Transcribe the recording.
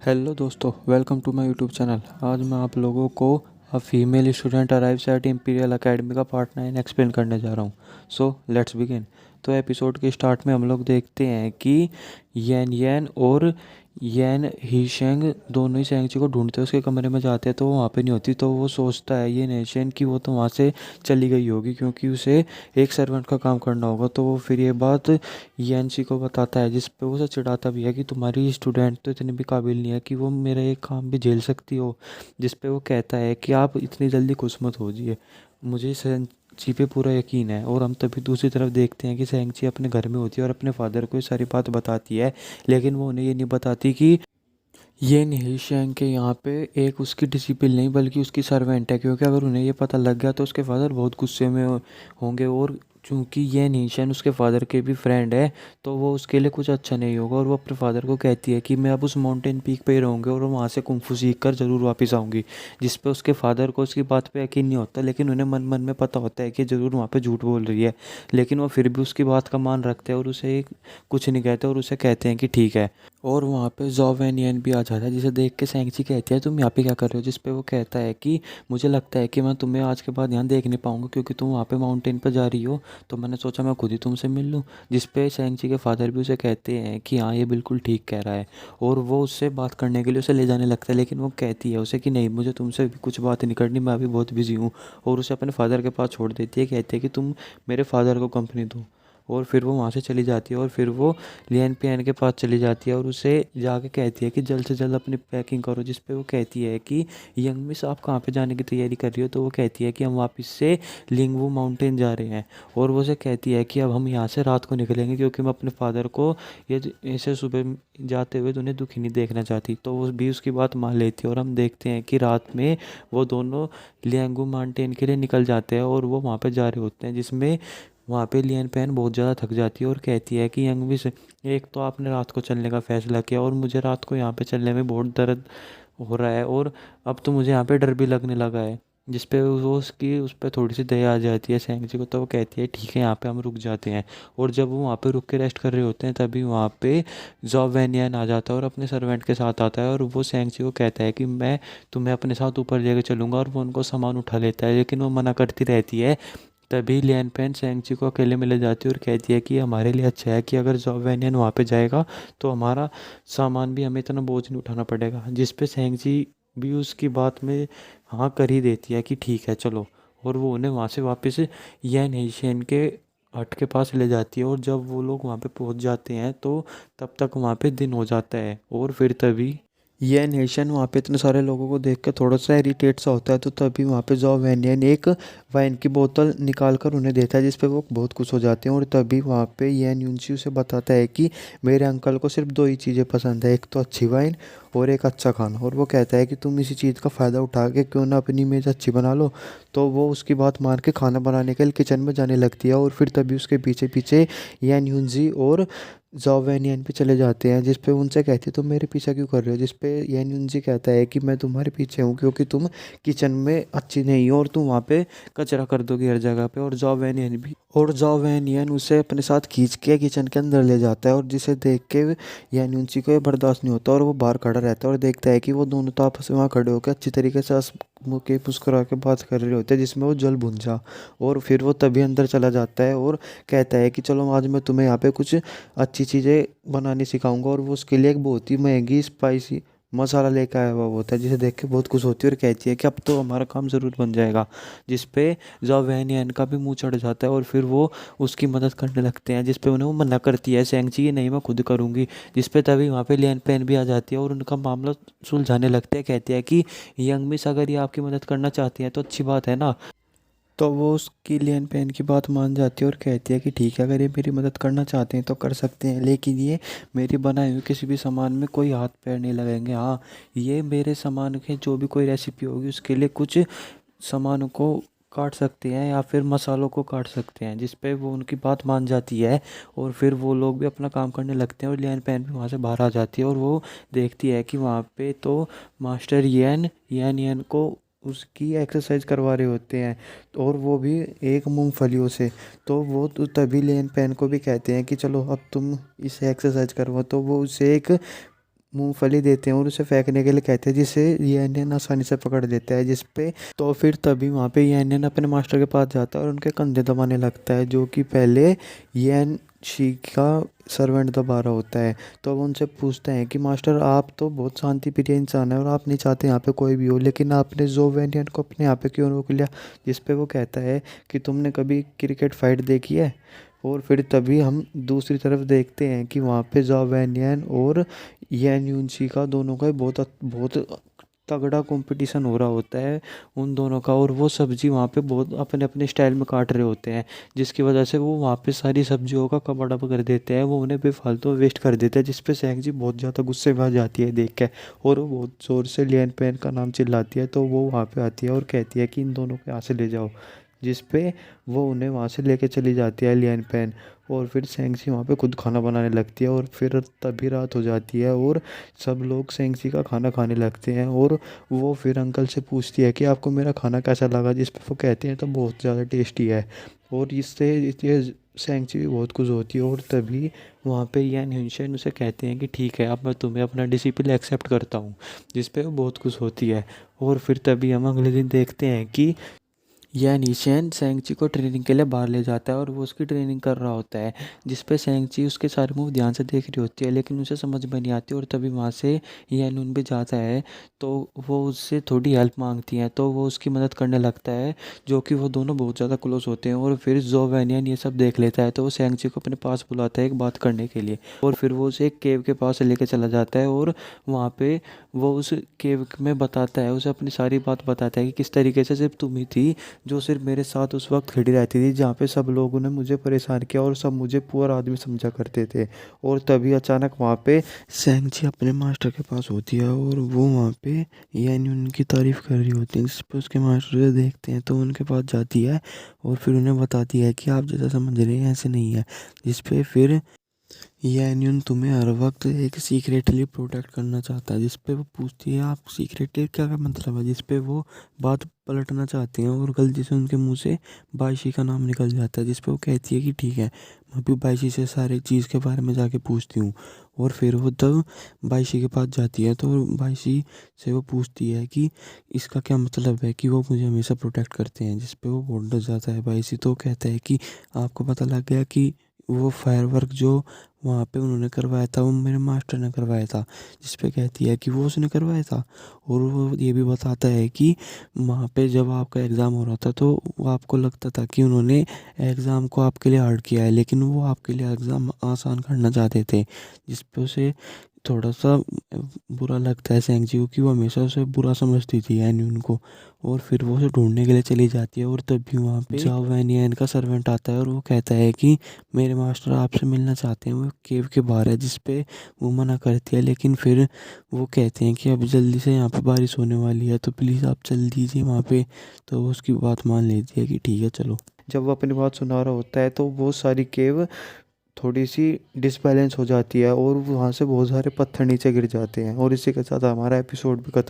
Hello दोस्तों, welcome to my YouTube channel. आज मैं आप लोगों को a female student arrives at Imperial Academy का पार्ट 9 एक्सप्लेन करने जा रहा हूँ। So let's begin. तो एपिसोड के स्टार्ट में हम लोग देखते हैं कि येन येन और येन हीशेंग दोनों ही सेंगची को ढूंढते हैं। उसके कमरे में जाते हैं तो वो वहाँ पे नहीं होती। तो वो सोचता है ये नेशन कि वो तो वहाँ से चली गई होगी क्योंकि उसे एक सर्वेंट का काम करना होगा। तो वो फिर ये बात यानसी को बताता है, जिस पे वो उसे चिढ़ाता भी है कि तुम्हारी स्टूडेंट तो इतनी भी काबिल नहीं है कि वो मेरा एक काम भी झेल सकती हो। जिस पे वो कहता है कि आप इतनी जल्दी खुश मत हो जाइए, मुझे सेंची पे पूरा यकीन है। और हम तभी दूसरी तरफ देखते हैं कि सेंची अपने घर में होती है और अपने फादर को ये सारी बात बताती है, लेकिन वो उन्हें ये नहीं बताती कि ये नहीं शेंग के यहाँ पे एक उसकी डिसिपल नहीं बल्कि उसकी सर्वेंट है। क्योंकि अगर उन्हें ये पता लग गया तो उसके फादर बहुत गुस्से में होंगे। और चूंकि ये निशन उसके फादर के भी फ्रेंड है तो वो उसके लिए कुछ अच्छा नहीं होगा। और वो अपने फादर को कहती है कि मैं अब उस माउंटेन पीक पे ही रहूँगी और वहाँ से कुंफू सीख कर ज़रूर वापस आऊँगी। जिस पे उसके फादर को उसकी बात पे यकीन नहीं होता, लेकिन उन्हें मन मन में पता होता है कि ज़रूर वहाँ पे झूठ बोल रही है। लेकिन वो फिर भी उसकी बात का मान रखते हैं और उसे कुछ नहीं कहते और उसे कहते हैं कि ठीक है। और वहाँ पे जॉ वैन यन भी आ जाता है, जिसे देख के सेंगची कहती है तुम यहाँ पे क्या कर रहे हो। जिस पे वो कहता है कि मुझे लगता है कि मैं तुम्हें आज के बाद यहाँ देख नहीं पाऊंगा क्योंकि तुम वहाँ पे माउंटेन पर जा रही हो, तो मैंने सोचा मैं खुद ही तुमसे मिल लूँ। जिस पे सेंगची के फादर भी उसे कहते हैं कि हाँ ये बिल्कुल ठीक कह रहा है। और वो उससे बात करने के लिए उसे ले जाने लगता है, लेकिन वो कहती है उसे कि नहीं, मुझे तुमसे भी कुछ बात नहीं करनी, मैं अभी बहुत बिजी हूँ। और उसे अपने फादर के पास छोड़ देती है, कहती है कि तुम मेरे फादर को कंपनी दो। और फिर वो वहाँ से चली जाती है और फिर वो लियन पियन के पास चली जाती है और उसे जाके कहती है कि जल्द से जल्द अपनी पैकिंग करो। जिस पे वो कहती है कि यंग मिस आप कहाँ पे जाने की तैयारी कर रही हो। तो वो कहती है कि हम वापस से लिंगवू माउंटेन जा रहे हैं। और वो उसे कहती है कि अब हम यहाँ से रात को निकलेंगे क्योंकि मैं अपने फादर को ये ऐसे सुबह जाते हुए उन्हें दुखी नहीं देखना चाहती। तो वो भी उसकी बात मान लेती है और हम देखते हैं कि रात में वो दोनों लियांगू माउंटेन के लिए निकल जाते हैं और वो वहाँ पे जा रहे होते हैं। जिसमें वहाँ पे लियन पैन बहुत ज़्यादा थक जाती है और कहती है कि यंग मिस, एक तो आपने रात को चलने का फैसला किया और मुझे रात को यहाँ पे चलने में बहुत दर्द हो रहा है और अब तो मुझे यहाँ पे डर भी लगने लगा है। जिस पे वो उसकी उस पर थोड़ी सी दया आ जाती है सेंगजी को। तो वो कहती है ठीक है यहाँ पे हम रुक जाते हैं। और जब वो वहाँ पे रुक के रेस्ट कर रहे होते हैं तभी वहाँ पे जॉब वैनियन आ जाता है और अपने सर्वेंट के साथ आता है और वो सेंगजी को कहता है कि मैं तुम्हें अपने साथ ऊपर लेकर चलूँगा। और वो उनको सामान उठा लेता है, लेकिन वो मना करती रहती है। तभी लियन पेन सेंगची को अकेले में ले जाती है और कहती है कि हमारे लिए अच्छा है कि अगर जॉब वैनियन वहाँ पे जाएगा तो हमारा सामान भी हमें इतना बोझ नहीं उठाना पड़ेगा। जिस पे सेंगची भी उसकी बात में हाँ कर ही देती है कि ठीक है चलो। और वो उन्हें वहाँ से वापस यन हेशियन के हट के पास ले जाती है। और जब वो लोग वहाँ पे पहुँच जाते हैं तो तब तक वहाँ पे दिन हो जाता है। और फिर तभी ये नेशन वहाँ पे इतने सारे लोगों को देख के थोड़ा सा इरिटेट सा होता है। तो तभी वहाँ पे जॉ वैनियन एक वाइन की बोतल निकाल कर उन्हें देता है, जिस पे वो बहुत खुश हो जाते हैं। और तभी वहाँ पे येन यूनसी उसे बताता है कि मेरे अंकल को सिर्फ दो ही चीज़ें पसंद है, एक तो अच्छी वाइन और एक अच्छा खाना। और वो कहता है कि तुम इसी चीज़ का फ़ायदा उठा के क्यों ना अपनी इमेज अच्छी बना लो। तो वो उसकी बात मान के खाना बनाने के लिए किचन में जाने लगती है। और फिर तभी उसके पीछे पीछे येन यूनजी और जॉब वैनियन पे चले जाते हैं, जिस पे उनसे कहती है तुम मेरे पीछे क्यों कर रहे हो। जिस पे येन यूनजी कहता है कि मैं तुम्हारे पीछे हूँ क्योंकि तुम किचन में अच्छी नहीं हो और तुम वहाँ पे कचरा कर दोगे हर जगह पे। और जॉब वैनियन उसे अपने साथ खींच के किचन के अंदर ले जाता है। और जिसे देख के येन यूनजी को ये बर्दाश्त नहीं होता और वो बाहर खड़ा रहता है और देखता है कि वो दोनों तो आपस में वहाँ खड़े होकर अच्छी तरीके से मुँह के मुस्कुरा के बात कर रहे होते हैं, जिसमें वो जल भुन जा। और फिर वो तभी अंदर चला जाता है और कहता है कि चलो आज मैं तुम्हें यहाँ पे कुछ अच्छी चीज़ें बनानी सिखाऊंगा। और वो उसके लिए एक बहुत ही महंगी स्पाइसी मसाला लेकर आया हुआ होता है, जिसे देख के बहुत खुश होती है और कहती है कि अब तो हमारा काम ज़रूर बन जाएगा। जिस पे जॉब वैनियन का भी मुंह चढ़ जाता है और फिर वो उसकी मदद करने लगते हैं। जिस पे उन्हें वो मना करती है सेंगची कि नहीं मैं खुद करूँगी। जिस पे तभी वहाँ पे लियन पेन भी आ जाती है और उनका मामला सुलझाने लगते हैं। कहती है कि यंग मिस अगर ये आपकी मदद करना चाहती है तो अच्छी बात है ना। तो वो उसकी लियन पेन की बात मान जाती है और कहती है कि ठीक है अगर ये मेरी मदद करना चाहते हैं तो कर सकते हैं, लेकिन ये मेरी बनाई हुई किसी भी सामान में कोई हाथ पैर नहीं लगाएंगे। हाँ, ये मेरे सामान के जो भी कोई रेसिपी होगी उसके लिए कुछ सामानों को काट सकते हैं या फिर मसालों को काट सकते हैं। जिस पे वो उनकी बात मान जाती है और फिर वो लोग भी अपना काम करने लगते हैं। और लियन पेन भी वहाँ से बाहर आ जाती है और वो देखती है कि वहाँ पे तो मास्टर येन येन येन को उसकी एक्सरसाइज करवा रहे होते हैं और वो भी एक मूंगफलियों से। तो वो तो तभी लेन पेन को भी कहते हैं कि चलो अब तुम इसे एक्सरसाइज करवाओ। तो वो उसे एक मूंगफली देते हैं और उसे फेंकने के लिए कहते हैं, जिससे ये एनियन आसानी से पकड़ लेता है। जिस पे तो फिर तभी वहाँ पे ये एनियन अपने मास्टर के पास जाता है और उनके कंधे दबाने लगता है, जो कि पहले ये शी का सर्वेंट दबा रहा होता है। तो अब उनसे पूछते हैं कि मास्टर, आप तो बहुत शांति प्रिय इंसान है और आप नहीं चाहते यहाँ पे कोई भी हो, लेकिन आपने ज़ोव एनियन को अपने यहाँ पे क्यों रोक लिया? जिस पे वो कहता है कि तुमने कभी क्रिकेट फाइट देखी है? और फिर तभी हम दूसरी तरफ देखते हैं कि वहाँ पे जावेनियन और यान यूनशी का दोनों का बहुत बहुत तगड़ा कंपटीशन हो रहा होता है उन दोनों का। और वो सब्जी वहाँ पे बहुत अपने अपने स्टाइल में काट रहे होते हैं, जिसकी वजह से वो वहाँ पे सारी सब्जियों का कबाड़ा कर देते हैं, वो उन्हें बेफालतू वेस्ट कर देते हैं। जिस पे सैंग जी बहुत ज़्यादा गुस्से में आ जाती है देख के, और वो बहुत ज़ोर से लियन पेन का नाम चिल्लाती है। तो वो वहाँ पे आती है और कहती है कि इन दोनों को यहाँ से ले जाओ, जिस पे वो उन्हें वहाँ से लेके चली जाती है लियन पेन। और फिर सेंगसी वहाँ पे खुद खाना बनाने लगती है और फिर तभी रात हो जाती है और सब लोग सेंगसी का खाना खाने लगते हैं। और वो फिर अंकल से पूछती है कि आपको मेरा खाना कैसा लगा? जिस पे वो कहते हैं तो बहुत ज़्यादा टेस्टी है। और इससे ये सेंगसी भी बहुत खुश होती है। और तभी वहाँ पे यान ह्यूनशेन उसे कहते हैं कि ठीक है, अब मैं तुम्हें अपना डिसिप्लिन एक्सेप्ट करता हूँ, जिस पे वो बहुत खुश होती है। और फिर तभी हम अगले दिन देखते हैं कि यह निशैन सेंगची को ट्रेनिंग के लिए बाहर ले जाता है और वो उसकी ट्रेनिंग कर रहा होता है, जिस पे सेंगची उसके सारे मूव ध्यान से देख रही होती है, लेकिन उसे समझ में नहीं आती। और तभी वहाँ से यह नून भी जाता है, तो वो उससे थोड़ी हेल्प मांगती है, तो वो उसकी मदद करने लगता है, जो कि वो दोनों बहुत ज़्यादा क्लोज होते हैं। और फिर जो वैनियन ये सब देख लेता है, तो वो सेंगची को अपने पास बुलाता है एक बात करने के लिए। और फिर वो उसे एक केव के पास लेके चला जाता है और वहाँ पे वो उस केव में बताता है, उसे अपनी सारी बात बताता है कि किस तरीके से सिर्फ तुम ही थी जो सिर्फ मेरे साथ उस वक्त खड़ी रहती थी, जहाँ पे सब लोगों ने मुझे परेशान किया और सब मुझे पुअर आदमी समझा करते थे। और तभी अचानक वहाँ पे सैंगची अपने मास्टर के पास होती है और वो वहाँ पे यानी उनकी तारीफ़ कर रही होती है, जिस पर उसके मास्टर उसे देखते हैं तो उनके पास जाती है और फिर उन्हें बताती है कि आप जैसा समझ रहे हैं ऐसे नहीं है। जिस पे फिर यह एनियन तुम्हें हर वक्त एक सीक्रेटली प्रोटेक्ट करना चाहता है। जिस पे वो पूछती है आप सीक्रेटली क्या मतलब है? जिस पे वो बात पलटना चाहती हैं और गलती से उनके मुंह से बायशी का नाम निकल जाता है। जिस पे वो कहती है कि ठीक है, मैं अभी बायशी से सारी चीज़ के बारे में जाके पूछती हूँ। और फिर वो तब बायशी के पास जाती है, तो बायशी से वो पूछती है कि इसका क्या मतलब है कि वो मुझे हमेशा प्रोटेक्ट करते हैं। जिस पे वो बहुत डर जाता है बायशी, तो कहता है कि आपको पता लग गया कि वो फायरवर्क जो वहाँ पे उन्होंने करवाया था वो मेरे मास्टर ने करवाया था। जिस पे कहती है कि वो उसने करवाया था। और वो ये भी बताता है कि वहाँ पे जब आपका एग्ज़ाम हो रहा था तो वो आपको लगता था कि उन्होंने एग्ज़ाम को आपके लिए हार्ड किया है, लेकिन वो आपके लिए एग्ज़ाम आसान करना चाहते थे। जिस पे उसे थोड़ा सा बुरा लगता है सेंगजी को कि वो हमेशा उसे बुरा समझती थी एनियन को। और फिर वो उसे ढूंढने के लिए चली जाती है और तभी वहाँ पे जाओ एनियन का सर्वेंट आता है और वो कहता है कि मेरे मास्टर आपसे मिलना चाहते हैं, वो केव के बाहर है। जिस पे वो मना करती है, लेकिन फिर वो कहते हैं कि अब जल्दी से यहाँ पे बारिश होने वाली है, तो प्लीज़ आप चल दीजिए वहाँ पे। तो वो उसकी बात मान लेती है कि ठीक है चलो। जब वो अपनी बात सुना रहा होता है तो वो सारी केव थोड़ी सी डिसबैलेंस हो जाती है और वहाँ से बहुत सारे पत्थर नीचे गिर जाते हैं। और इसी के साथ हमारा एपिसोड भी खत्म।